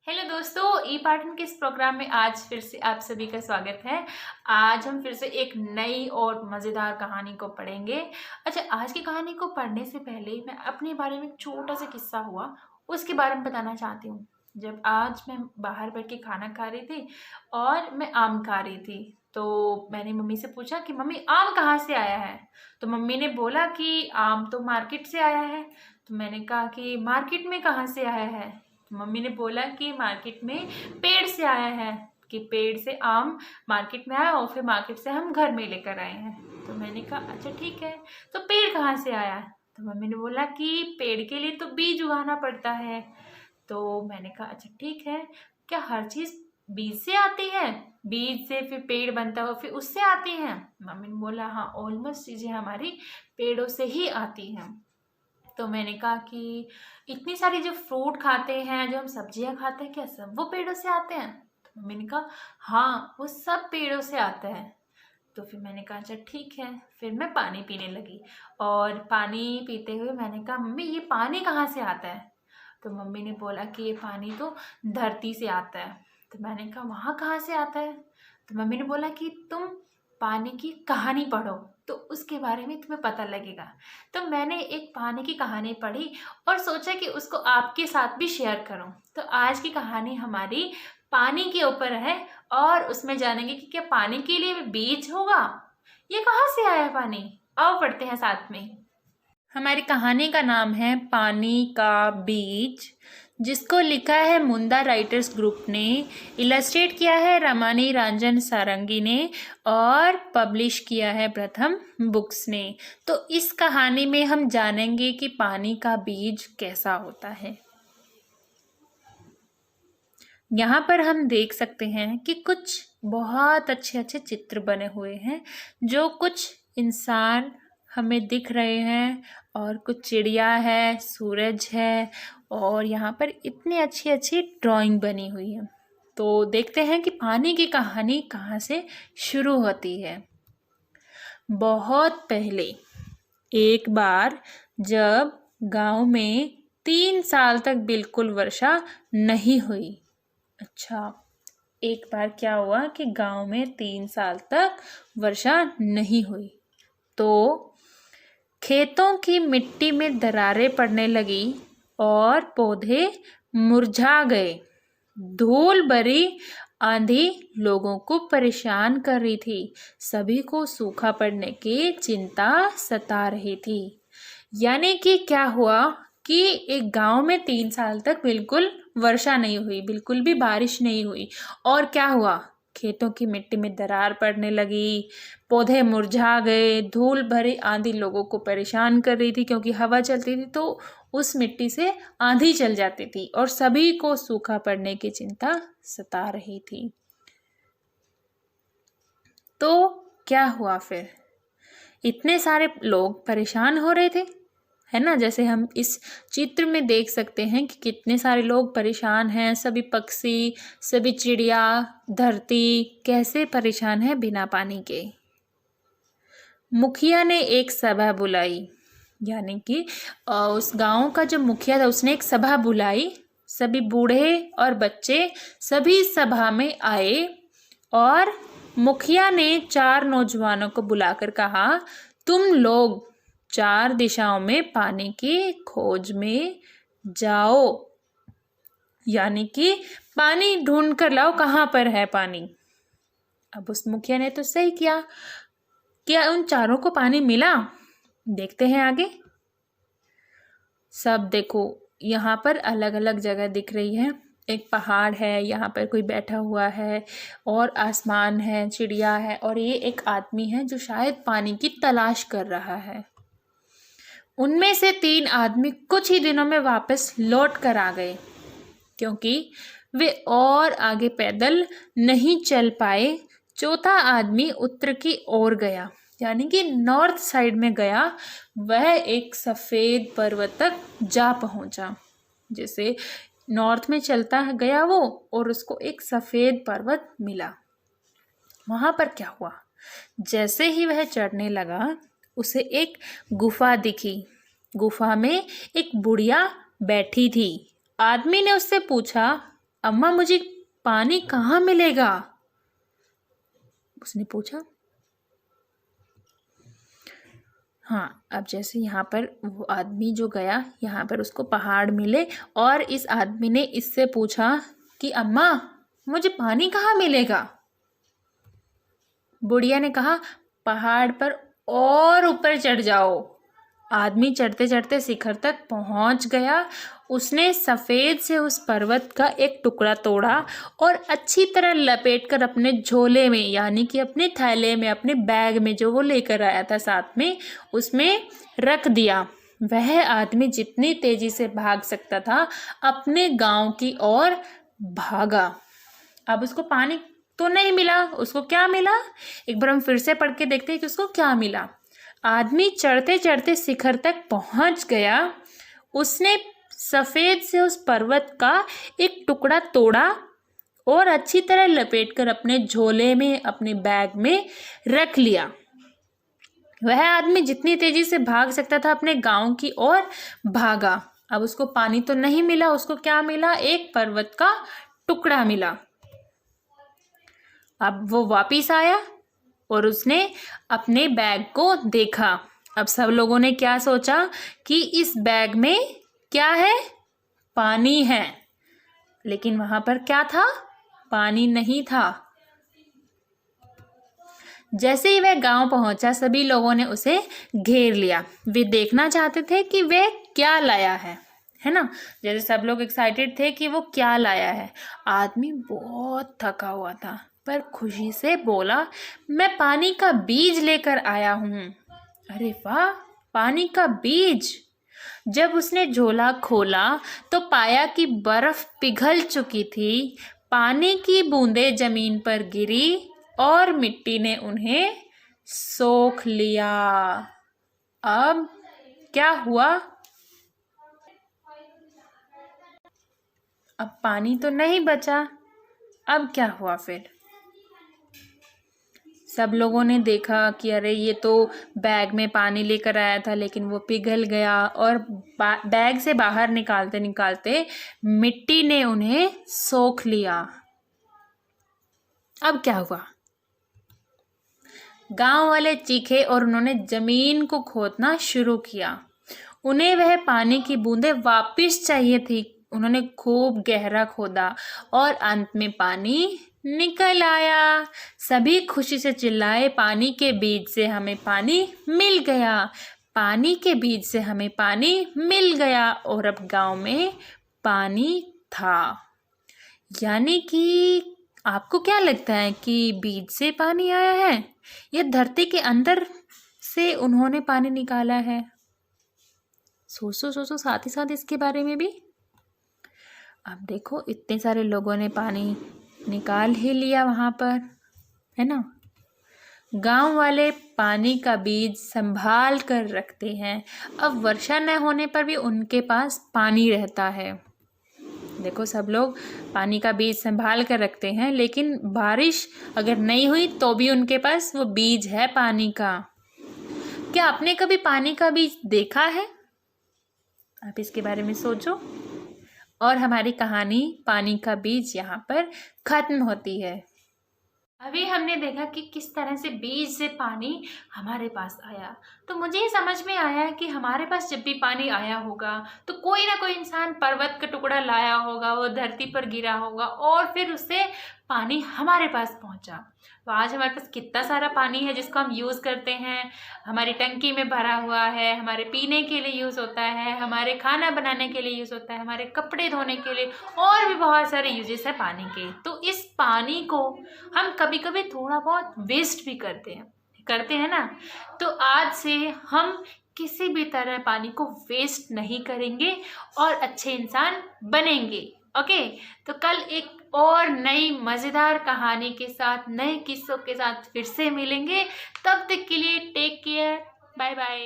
Hello दोस्तों, ई पाठन के इस प्रोग्राम में आज फिर से आप सभी का स्वागत है। आज हम फिर से एक नई और मज़ेदार कहानी को पढ़ेंगे। अच्छा, आज की कहानी को पढ़ने से पहले मैं अपने बारे में एक छोटा सा किस्सा हुआ उसके बारे में बताना चाहती हूँ। जब आज मैं बाहर बैठ के खाना खा रही थी और मैं आम खा रही थी, तो मैंने मम्मी से पूछा कि मम्मी आम कहाँ से आया है। तो मम्मी ने बोला कि आम तो मार्केट से आया है। तो मैंने कहा कि मार्केट में कहाँ से आया है। मम्मी ने बोला कि मार्केट में पेड़ से आया है, कि पेड़ से आम मार्केट में आया और फिर मार्केट से हम घर में लेकर आए हैं। तो मैंने कहा अच्छा ठीक है, तो पेड़ कहाँ से आया। तो मम्मी ने बोला कि पेड़ के लिए तो बीज उगाना पड़ता है। तो मैंने कहा अच्छा ठीक है, क्या हर चीज़ बीज से आती है, बीज से फिर पेड़ बनता है और फिर उससे आती है। मम्मी ने बोला हाँ, ऑलमोस्ट चीज़ें हमारी पेड़ों से ही आती हैं। तो मैंने कहा कि इतनी सारी जो फ्रूट खाते हैं, जो हम सब्जियां खाते हैं, क्या सब वो पेड़ों से आते हैं। तो मम्मी ने कहा हाँ, वो सब पेड़ों से आता है। तो फिर मैंने कहा अच्छा ठीक है। फिर मैं पानी पीने लगी और पानी पीते हुए मैंने कहा मम्मी ये पानी कहाँ से आता है। तो मम्मी ने बोला कि ये पानी तो धरती से आता है। तो मैंने कहा वहाँ कहाँ से आता है। तो मम्मी ने बोला कि तुम पानी की कहानी पढ़ो तो उसके बारे में तुम्हें पता लगेगा। तो मैंने एक पानी की कहानी पढ़ी और सोचा कि उसको आपके साथ भी शेयर करूं। तो आज की कहानी हमारी पानी के ऊपर है और उसमें जानेंगे कि क्या पानी के लिए बीज होगा, ये कहाँ से आया पानी। आओ पढ़ते हैं साथ में। हमारी कहानी का नाम है पानी का बीज, जिसको लिखा है मुंदा राइटर्स ग्रुप ने, इलस्ट्रेट किया है रमानी रंजन सारंगी ने और पब्लिश किया है प्रथम बुक्स ने। तो इस कहानी में हम जानेंगे कि पानी का बीज कैसा होता है। यहाँ पर हम देख सकते हैं कि कुछ बहुत अच्छे अच्छे चित्र बने हुए हैं, जो कुछ इंसान हमें दिख रहे हैं और कुछ चिड़िया है, सूरज है और यहाँ पर इतनी अच्छी अच्छी ड्राइंग बनी हुई है। तो देखते हैं कि पानी की कहानी कहाँ से शुरू होती है। बहुत पहले एक बार जब गांव में 3 साल तक बिल्कुल वर्षा नहीं हुई। अच्छा, एक बार क्या हुआ कि गांव में 3 साल तक वर्षा नहीं हुई, तो खेतों की मिट्टी में दरारें पड़ने लगी और पौधे मुरझा गए। धूल भरी आंधी लोगों को परेशान कर रही थी। सभी को सूखा पड़ने की चिंता सता रही थी। यानी कि क्या हुआ कि एक गांव में 3 साल तक बिल्कुल वर्षा नहीं हुई, बिल्कुल भी बारिश नहीं हुई। और क्या हुआ, खेतों की मिट्टी में दरार पड़ने लगी, पौधे मुरझा गए, धूल भरी आंधी लोगों को परेशान कर रही थी, क्योंकि हवा चलती थी तो उस मिट्टी से आंधी चल जाती थी और सभी को सूखा पड़ने की चिंता सता रही थी। तो क्या हुआ फिर, इतने सारे लोग परेशान हो रहे थे, है ना। जैसे हम इस चित्र में देख सकते हैं कि कितने सारे लोग परेशान हैं, सभी पक्षी, सभी चिड़िया, धरती कैसे परेशान है बिना पानी के। मुखिया ने एक सभा बुलाई, यानी कि उस गांव का जो मुखिया था उसने एक सभा बुलाई। सभी बूढ़े और बच्चे सभी सभा में आए और मुखिया ने 4 नौजवानों को बुलाकर कहा, तुम लोग 4 दिशाओं में पानी की खोज में जाओ, यानी कि पानी ढूंढ कर लाओ, कहाँ पर है पानी। अब उस मुखिया ने तो सही किया। क्या उन चारों को पानी मिला? देखते हैं आगे। सब देखो, यहाँ पर अलग अलग जगह दिख रही है। एक पहाड़ है, यहाँ पर कोई बैठा हुआ है और आसमान है, चिड़िया है और ये एक आदमी है जो शायद पानी की तलाश कर रहा है। उनमें से 3 आदमी कुछ ही दिनों में वापस लौट कर आ गए, क्योंकि वे और आगे पैदल नहीं चल पाए। चौथा आदमी उत्तर की ओर गया, यानी कि नॉर्थ साइड में गया। वह एक सफ़ेद पर्वत तक जा पहुंचा। जैसे नॉर्थ में चलता गया वो और उसको एक सफ़ेद पर्वत मिला। वहाँ पर क्या हुआ, जैसे ही वह चढ़ने लगा उसे एक गुफा दिखी। गुफा में एक बुढ़िया बैठी थी। आदमी ने उससे पूछा, अम्मा मुझे पानी कहाँ मिलेगा? उसने पूछा। हाँ, अब जैसे यहाँ पर वो आदमी जो गया, यहाँ पर उसको पहाड़ मिले और इस आदमी ने इससे पूछा कि अम्मा मुझे पानी कहाँ मिलेगा? बुढ़िया ने कहा, पहाड़ पर और ऊपर चढ़ जाओ। आदमी चढ़ते चढ़ते शिखर तक पहुंच गया। उसने सफेद से उस पर्वत का एक टुकड़ा तोड़ा और अच्छी तरह लपेटकर अपने झोले में, यानी कि अपने थैले में, अपने बैग में जो वो लेकर आया था साथ में, उसमें रख दिया। वह आदमी जितनी तेजी से भाग सकता था अपने गांव की ओर भागा। अब उसको पानी तो नहीं मिला, उसको क्या मिला? एक बार हम फिर से पढ़ के देखते हैं कि उसको क्या मिला। आदमी चढ़ते चढ़ते शिखर तक पहुंच गया। उसने सफेद से उस पर्वत का एक टुकड़ा तोड़ा और अच्छी तरह लपेटकर अपने झोले में, अपने बैग में रख लिया। वह आदमी जितनी तेजी से भाग सकता था अपने गांव की ओर भागा। अब उसको पानी तो नहीं मिला, उसको क्या मिला? एक पर्वत का टुकड़ा मिला। अब वो वापिस आया और उसने अपने बैग को देखा। अब सब लोगों ने क्या सोचा कि इस बैग में क्या है? पानी है। लेकिन वहां पर क्या था? पानी नहीं था। जैसे ही वह गांव पहुंचा सभी लोगों ने उसे घेर लिया। वे देखना चाहते थे कि वह क्या लाया है ना? जैसे सब लोग एक्साइटेड थे कि वो क्या लाया है। आदमी बहुत थका हुआ था पर खुशी से बोला, मैं पानी का बीज लेकर आया हूँ। अरे वाह, पानी का बीज! जब उसने झोला खोला तो पाया कि बर्फ पिघल चुकी थी। पानी की बूंदें जमीन पर गिरी और मिट्टी ने उन्हें सोख लिया। अब क्या हुआ? अब पानी तो नहीं बचा। अब क्या हुआ फिर? सब लोगों ने देखा कि अरे ये तो बैग में पानी लेकर आया था लेकिन वो पिघल गया और बैग से बाहर निकालते निकालते मिट्टी ने उन्हें सोख लिया। अब क्या हुआ? गांव वाले चीखे और उन्होंने जमीन को खोदना शुरू किया। उन्हें वह पानी की बूंदें वापस चाहिए थी। उन्होंने खूब गहरा खोदा और अंत में पानी निकल आया। सभी खुशी से चिल्लाए, पानी के बीज से हमें पानी मिल गया, पानी के बीज से हमें पानी मिल गया। और अब गांव में पानी था। यानी कि आपको क्या लगता है कि बीज से पानी आया है या धरती के अंदर से उन्होंने पानी निकाला है? सोचो सोचो साथ ही साथ इसके बारे में भी। अब देखो इतने सारे लोगों ने पानी निकाल ही लिया वहाँ पर, है ना? गांव वाले पानी का बीज संभाल कर रखते हैं। अब वर्षा न होने पर भी उनके पास पानी रहता है। देखो सब लोग पानी का बीज संभाल कर रखते हैं, लेकिन बारिश अगर नहीं हुई तो भी उनके पास वो बीज है पानी का। क्या आपने कभी पानी का बीज देखा है? आप इसके बारे में सोचो। और हमारी कहानी पानी का बीज यहाँ पर खत्म होती है। अभी हमने देखा कि किस तरह से बीज से पानी हमारे पास आया। तो मुझे ये समझ में आया कि हमारे पास जब भी पानी आया होगा तो कोई ना कोई इंसान पर्वत का टुकड़ा लाया होगा, वो धरती पर गिरा होगा और फिर उससे पानी हमारे पास पहुंचा। तो आज हमारे पास कितना सारा पानी है जिसको हम यूज़ करते हैं। हमारी टंकी में भरा हुआ है, हमारे पीने के लिए यूज़ होता है, हमारे खाना बनाने के लिए यूज़ होता है, हमारे कपड़े धोने के लिए, और भी बहुत सारे यूजेस है पानी के। तो इस पानी को हम कभी कभी थोड़ा बहुत वेस्ट भी करते हैं ना। तो आज से हम किसी भी तरह पानी को वेस्ट नहीं करेंगे और अच्छे इंसान बनेंगे। ओके, तो कल एक और नई मज़ेदार कहानी के साथ, नए किस्सों के साथ फिर से मिलेंगे। तब तक के लिए टेक केयर, बाय बाय।